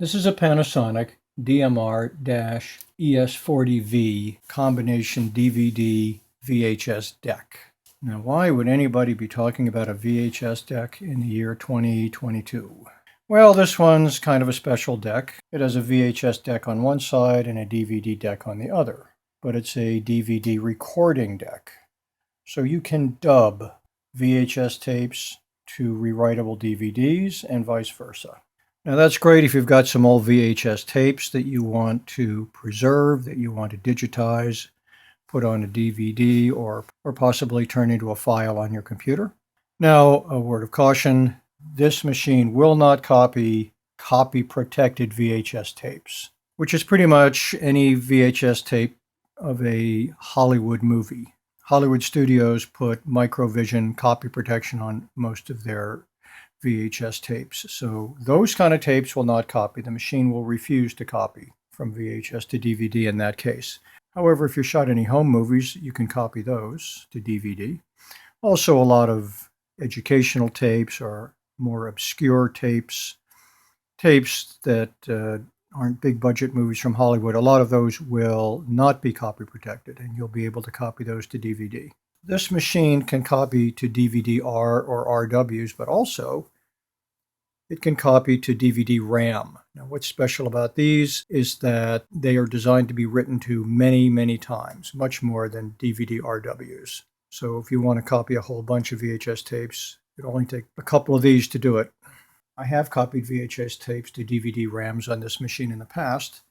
This is a Panasonic DMR-ES40V combination DVD VHS deck. Now, why would anybody be talking about a VHS deck in the year 2022? Well, this one's kind of a special deck. It has a VHS deck on one side and a DVD deck on the other, but it's a DVD recording deck. So you can dub VHS tapes to rewritable DVDs and vice versa. Now that's great if you've got some old VHS tapes that you want to preserve, that you want to digitize, put on a DVD, or possibly turn into a file on your computer. Now, a word of caution, this machine will not copy copy-protected VHS tapes, which is pretty much any VHS tape of a Hollywood movie. Hollywood studios put microvision copy protection on most of their VHS tapes. So those kind of tapes will not copy. The machine will refuse to copy from VHS to DVD in that case. However, if you shot any home movies, you can copy those to DVD. Also, a lot of educational tapes or more obscure tapes that aren't big budget movies from Hollywood. A lot of those will not be copy protected, and you'll be able to copy those to DVD. This machine can copy to DVD-R or RWs, but also it can copy to DVD-RAM. Now, what's special about these is that they are designed to be written to many, many times, much more than DVD-RWs. So if you want to copy a whole bunch of VHS tapes, it'll only take a couple of these to do it. I have copied VHS tapes to DVD-RAMs on this machine in the past.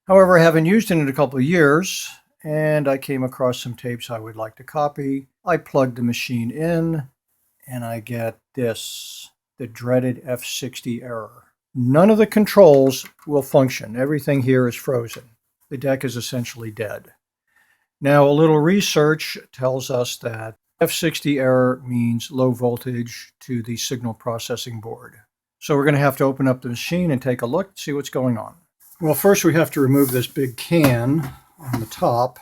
However, I haven't used it in a couple of years, and I came across some tapes I would like to copy. I plugged the machine in, and I get this, the dreaded F40 error. None of the controls will function. Everything here is frozen. The deck is essentially dead. Now, a little research tells us that F40 error means low voltage to the signal processing board. So we're going to have to open up the machine and take a look, see what's going on. Well, first we have to remove this big can on the top,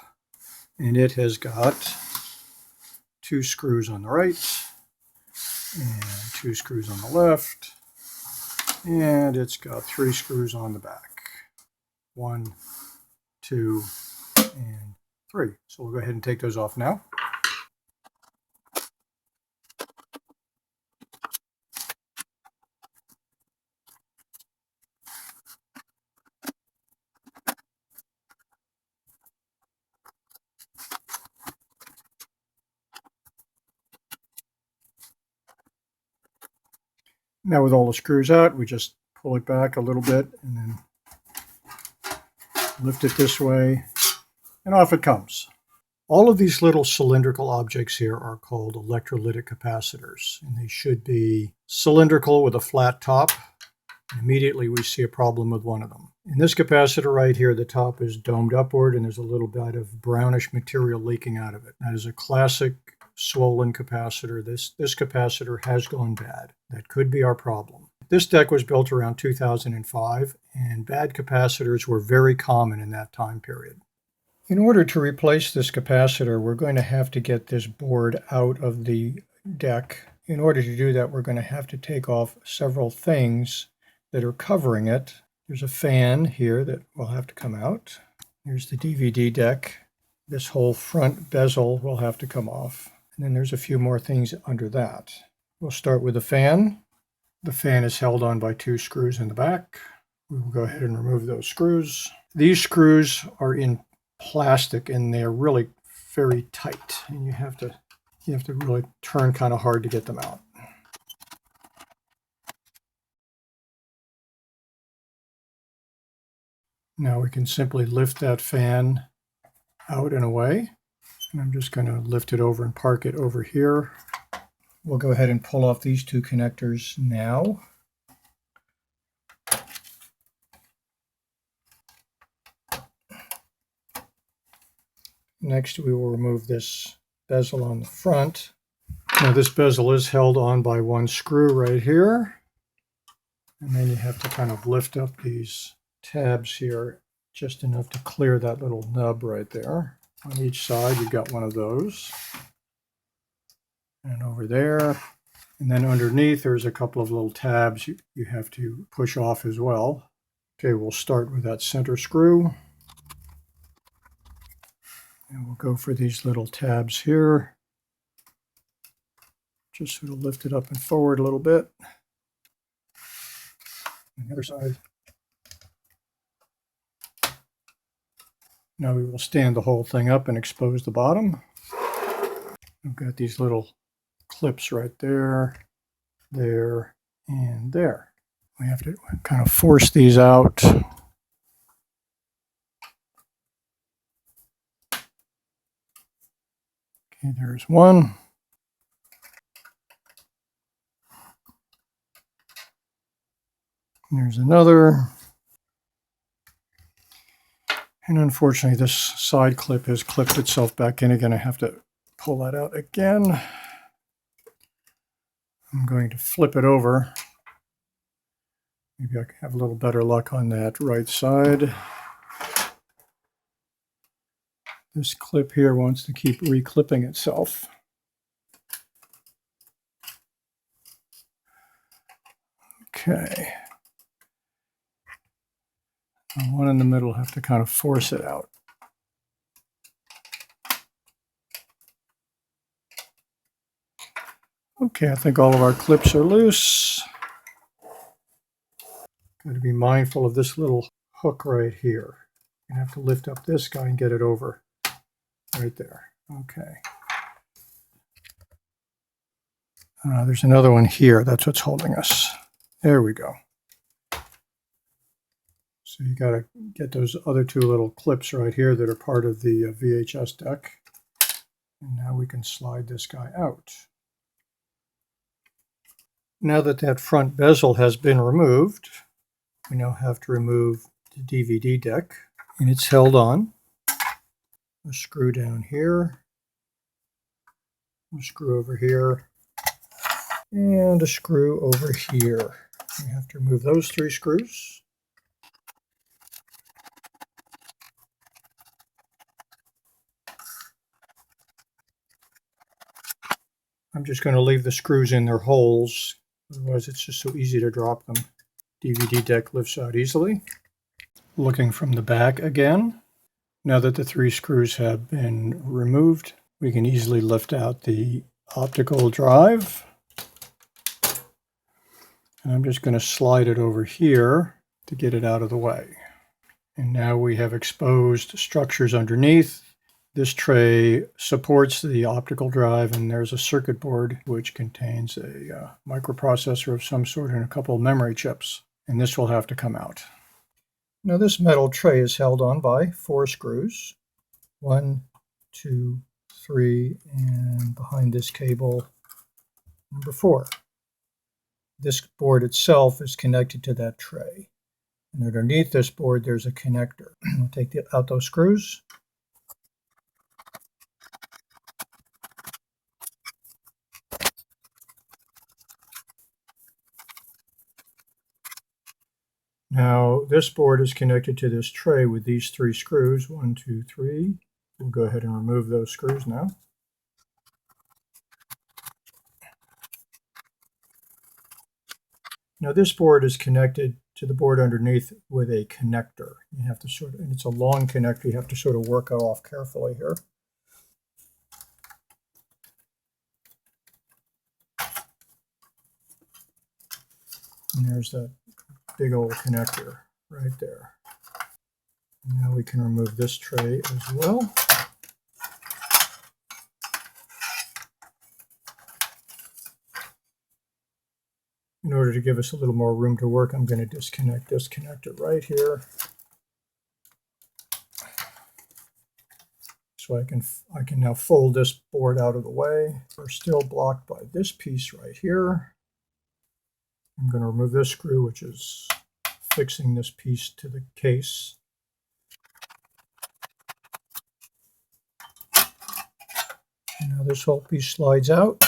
and it has got 2 screws on the right and 2 screws on the left, and it's got 3 screws on the back. 1, 2, and 3. So we'll go ahead and take those off now. Now with all the screws out, we just pull it back a little bit and then lift it this way, and off it comes. All of these little cylindrical objects here are called electrolytic capacitors, and they should be cylindrical with a flat top. Immediately we see a problem with one of them. In this capacitor right here, the top is domed upward and there's a little bit of brownish material leaking out of it. That is a classic swollen capacitor. This capacitor has gone bad. That could be our problem. This deck was built around 2005, and bad capacitors were very common in that time period. In order to replace this capacitor, we're going to have to get this board out of the deck. In order to do that, we're going to have to take off several things that are covering it. There's a fan here that will have to come out. Here's the DVD deck. This whole front bezel will have to come off. And then there's a few more things under that. We'll start with the fan. The fan is held on by 2 screws in the back. We will go ahead and remove those screws. These screws are in plastic and they're really very tight, and you have to really turn kind of hard to get them out. Now we can simply lift that fan out and away. And I'm just going to lift it over and park it over here. We'll go ahead and pull off these 2 connectors now. Next, we will remove this bezel on the front. Now this bezel is held on by 1 screw right here. And then you have to kind of lift up these tabs here just enough to clear that little nub right there. On each side, you've got one of those. And over there. And then underneath, there's a couple of little tabs you have to push off as well. Okay, we'll start with that center screw. And we'll go for these little tabs here. Just sort of lift it up and forward a little bit. On the other side. Now we will stand the whole thing up and expose the bottom. I've got these little clips right there, there, and there. We have to kind of force these out. Okay, there's one. There's another. And unfortunately, this side clip has clipped itself back in again. I have to pull that out again. I'm going to flip it over. Maybe I can have a little better luck on that right side. This clip here wants to keep reclipping itself. Okay. The one in the middle, have to kind of force it out. Okay, I think all of our clips are loose. Got to be mindful of this little hook right here. You have to lift up this guy and get it over right there. Okay. There's another one here. That's what's holding us. There we go. So you got to get those other two little clips right here that are part of the VHS deck. And now we can slide this guy out. Now that that front bezel has been removed, we now have to remove the DVD deck. And it's held on. A screw down here. A screw over here. And a screw over here. We have to remove those three screws. I'm just going to leave the screws in their holes, otherwise it's just so easy to drop them. DVD deck lifts out easily. Looking from the back again, now that the three screws have been removed, we can easily lift out the optical drive. And I'm just going to slide it over here to get it out of the way. And now we have exposed structures underneath. This tray supports the optical drive, and there's a circuit board which contains a microprocessor of some sort and a couple of memory chips. And this will have to come out. Now this metal tray is held on by 4 screws. 1, 2, 3, and behind this cable, number 4. This board itself is connected to that tray. And underneath this board, there's a connector. We'll take out those screws. Now, this board is connected to this tray with these 3 screws. 1, 2, 3. We'll go ahead and remove those screws now. Now, this board is connected to the board underneath with a connector. You have to sort of, and it's a long connector, you have to sort of work it off carefully here. And there's that big old connector right there. And now we can remove this tray as well. In order to give us a little more room to work, I'm going to disconnect this connector right here. So I can now fold this board out of the way. We're still blocked by this piece right here. I'm going to remove this screw, which is fixing this piece to the case. And now this whole piece slides out.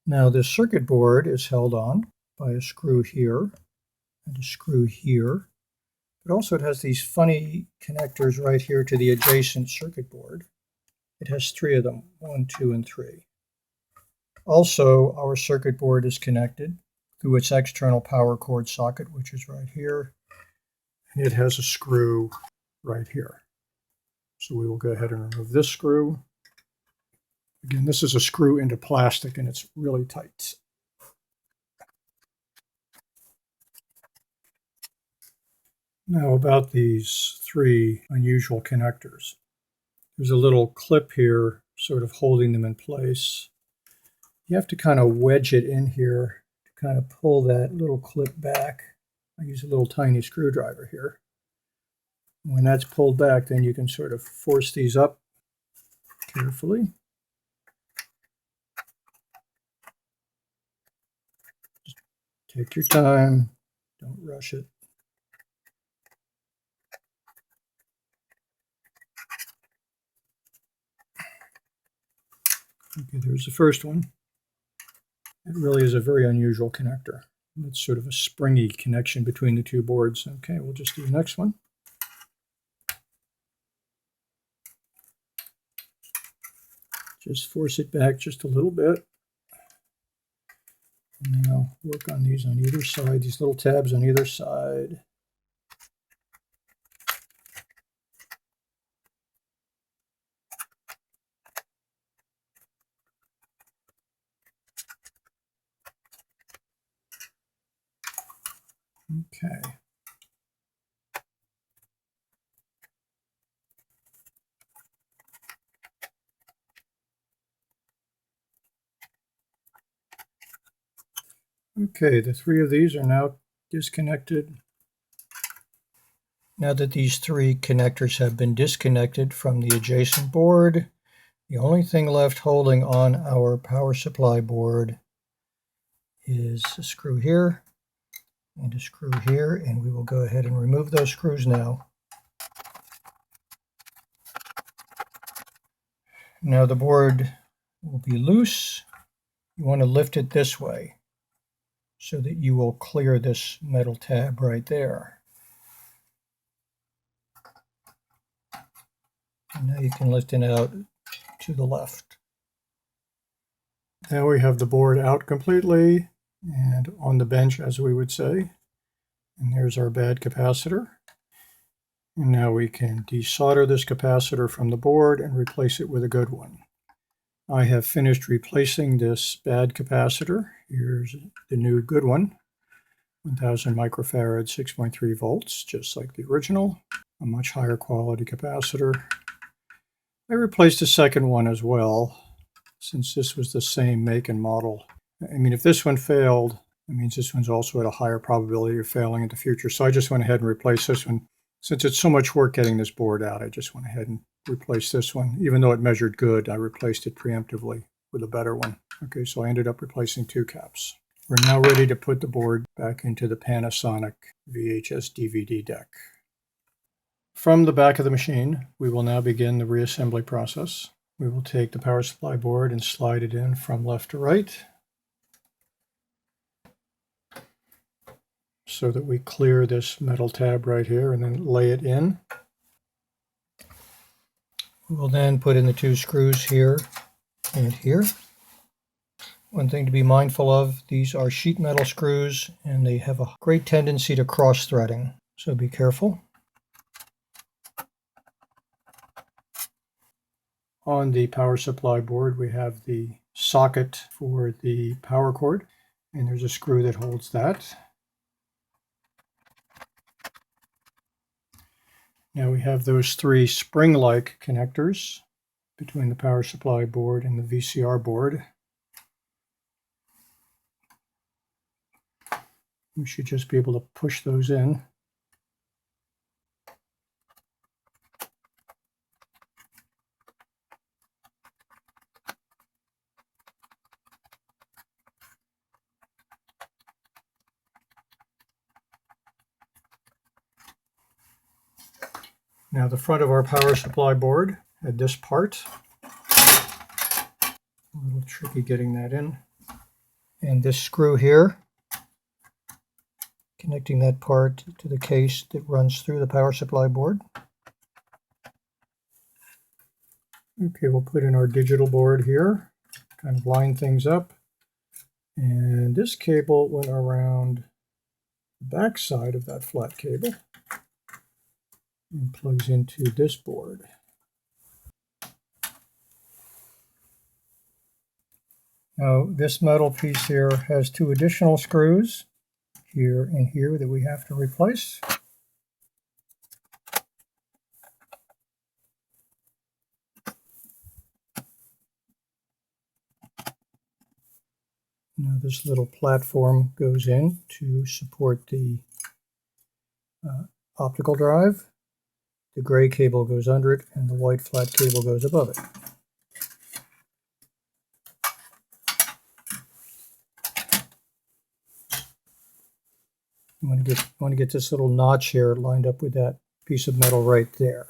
Now this circuit board is held on by a screw here and a screw here. But also it has these funny connectors right here to the adjacent circuit board. It has 3 of them, 1, 2, and 3. Also, our circuit board is connected through its external power cord socket, which is right here. And it has a screw right here. So we will go ahead and remove this screw. Again, this is a screw into plastic and it's really tight. Now about these three unusual connectors. There's a little clip here sort of holding them in place. You have to kind of wedge it in here to kind of pull that little clip back. I use a little tiny screwdriver here. When that's pulled back, then you can sort of force these up carefully. Just take your time, don't rush it. Okay, there's the first one. It really is a very unusual connector. It's sort of a springy connection between the two boards. Okay, we'll just do the next one. Just force it back just a little bit. And now work on these on either side, these little tabs on either side. Okay. Okay, the three of these are now disconnected. Now that these three connectors have been disconnected from the adjacent board, the only thing left holding on our power supply board is a screw here and a screw here, and we will go ahead and remove those screws now. Now the board will be loose. You want to lift it this way so that you will clear this metal tab right there. And now you can lift it out to the left. Now we have the board out completely and on the bench, as we would say. And there's our bad capacitor. And now we can desolder this capacitor from the board and replace it with a good one. I have finished replacing this bad capacitor. Here's the new good one. 1000 microfarad, 6.3 volts, just like the original. A much higher quality capacitor. I replaced the second one as well, since this was the same make and model. I mean, if this one failed, it means this one's also at a higher probability of failing in the future. So I just went ahead and replaced this one. Since it's so much work getting this board out, I just went ahead and replaced this one. Even though it measured good, I replaced it preemptively with a better one. Okay, so I ended up replacing two caps. We're now ready to put the board back into the Panasonic VHS DVD deck. From the back of the machine, we will now begin the reassembly process. We will take the power supply board and slide it in from left to right so that we clear this metal tab right here and then lay it in. We will then put in the two screws here and here. One thing to be mindful of, these are sheet metal screws and they have a great tendency to cross-threading, so be careful. On the power supply board, we have the socket for the power cord, and there's a screw that holds that. Now we have those three spring-like connectors between the power supply board and the VCR board. We should just be able to push those in. Now the front of our power supply board had this part. A little tricky getting that in. And this screw here, connecting that part to the case that runs through the power supply board. Okay, we'll put in our digital board here, kind of line things up. And this cable went around the back side of that flat cable and plugs into this board. Now, this metal piece here has two additional screws, here and here, that we have to replace. Now, this little platform goes in to support the optical drive. The gray cable goes under it, and the white flat cable goes above it. I want to get this little notch here lined up with that piece of metal right there.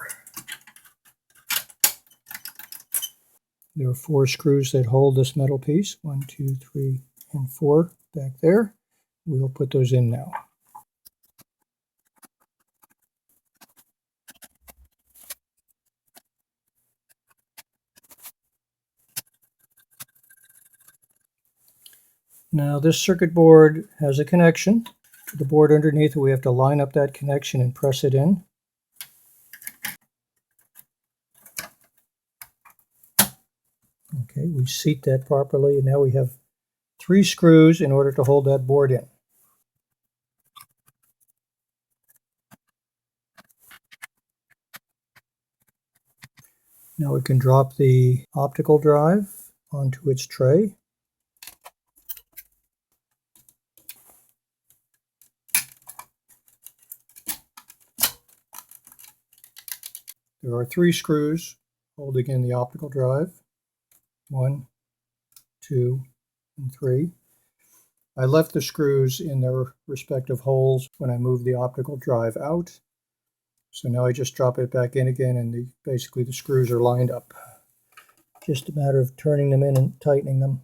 There are 4 screws that hold this metal piece. 1, 2, 3, and 4 back there. We'll put those in now. Now, this circuit board has a connection to the board underneath it. We have to line up that connection and press it in. Okay, we seat that properly, and now we have 3 screws in order to hold that board in. Now we can drop the optical drive onto its tray. There are 3 screws holding in the optical drive. 1, 2, and 3. I left the screws in their respective holes when I moved the optical drive out. So now I just drop it back in again, and basically the screws are lined up. Just a matter of turning them in and tightening them.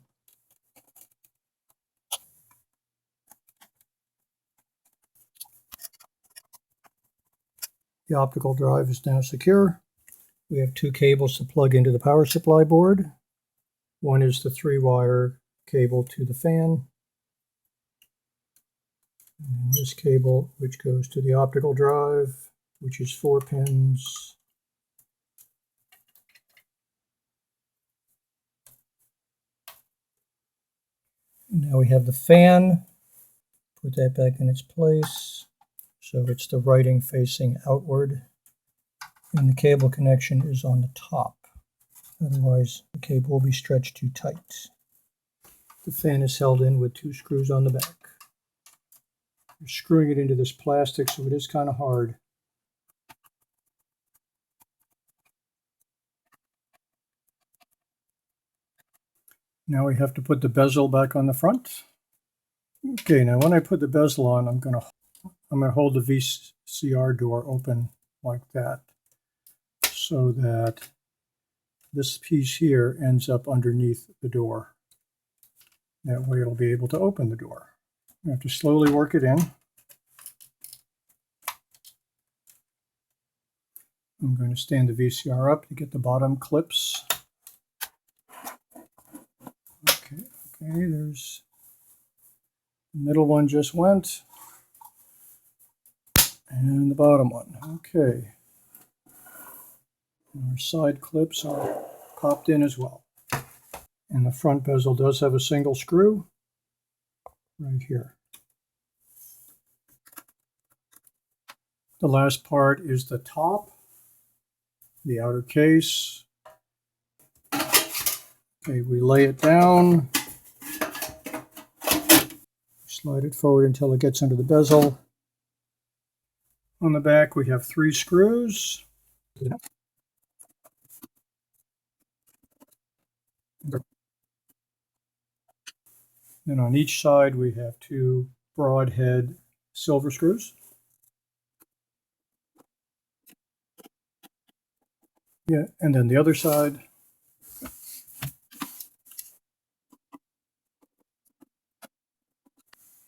The optical drive is now secure. We have 2 cables to plug into the power supply board. One is the 3-wire cable to the fan. And this cable, which goes to the optical drive, which is 4 pins. And now we have the fan. Put that back in its place. So it's the writing facing outward. And the cable connection is on the top. Otherwise, the cable will be stretched too tight. The fan is held in with 2 screws on the back. We're screwing it into this plastic, so it is kind of hard. Now we have to put the bezel back on the front. Okay, now when I put the bezel on, I'm going to hold the VCR door open like that, so that this piece here ends up underneath the door. That way it'll be able to open the door. You have to slowly work it in. I'm going to stand the VCR up to get the bottom clips. Okay, there's the middle one just went, and the bottom one. Okay. And our side clips are popped in as well. And the front bezel does have a single screw right here. The last part is the top, the outer case. Okay, we lay it down, slide it forward until it gets under the bezel. On the back we have 3 screws. Then on each side we have 2 broad head silver screws. Yeah, and then the other side.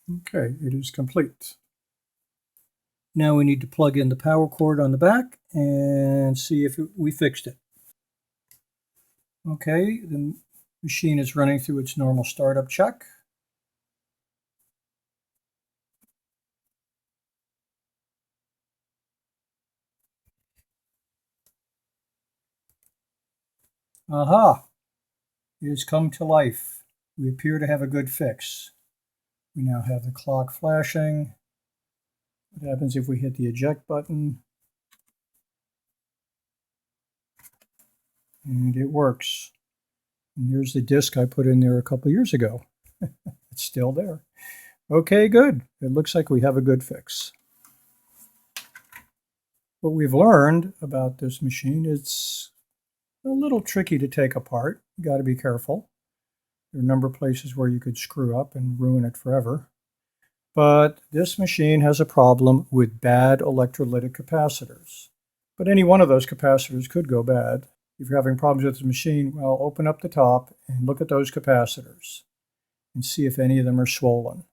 Okay, it is complete. Now we need to plug in the power cord on the back and see if we fixed it. Okay, the machine is running through its normal startup check. Aha! It has come to life. We appear to have a good fix. We now have the clock flashing. What happens if we hit the eject button? And it works. And here's the disk I put in there a couple years ago. It's still there. Okay, good. It looks like we have a good fix. What we've learned about this machine, it's a little tricky to take apart. You got to be careful. There are a number of places where you could screw up and ruin it forever. But this machine has a problem with bad electrolytic capacitors. But any one of those capacitors could go bad. If you're having problems with the machine, well, open up the top and look at those capacitors and see if any of them are swollen.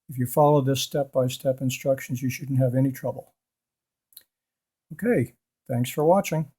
If you follow this step-by-step instructions, you shouldn't have any trouble. Okay, thanks for watching.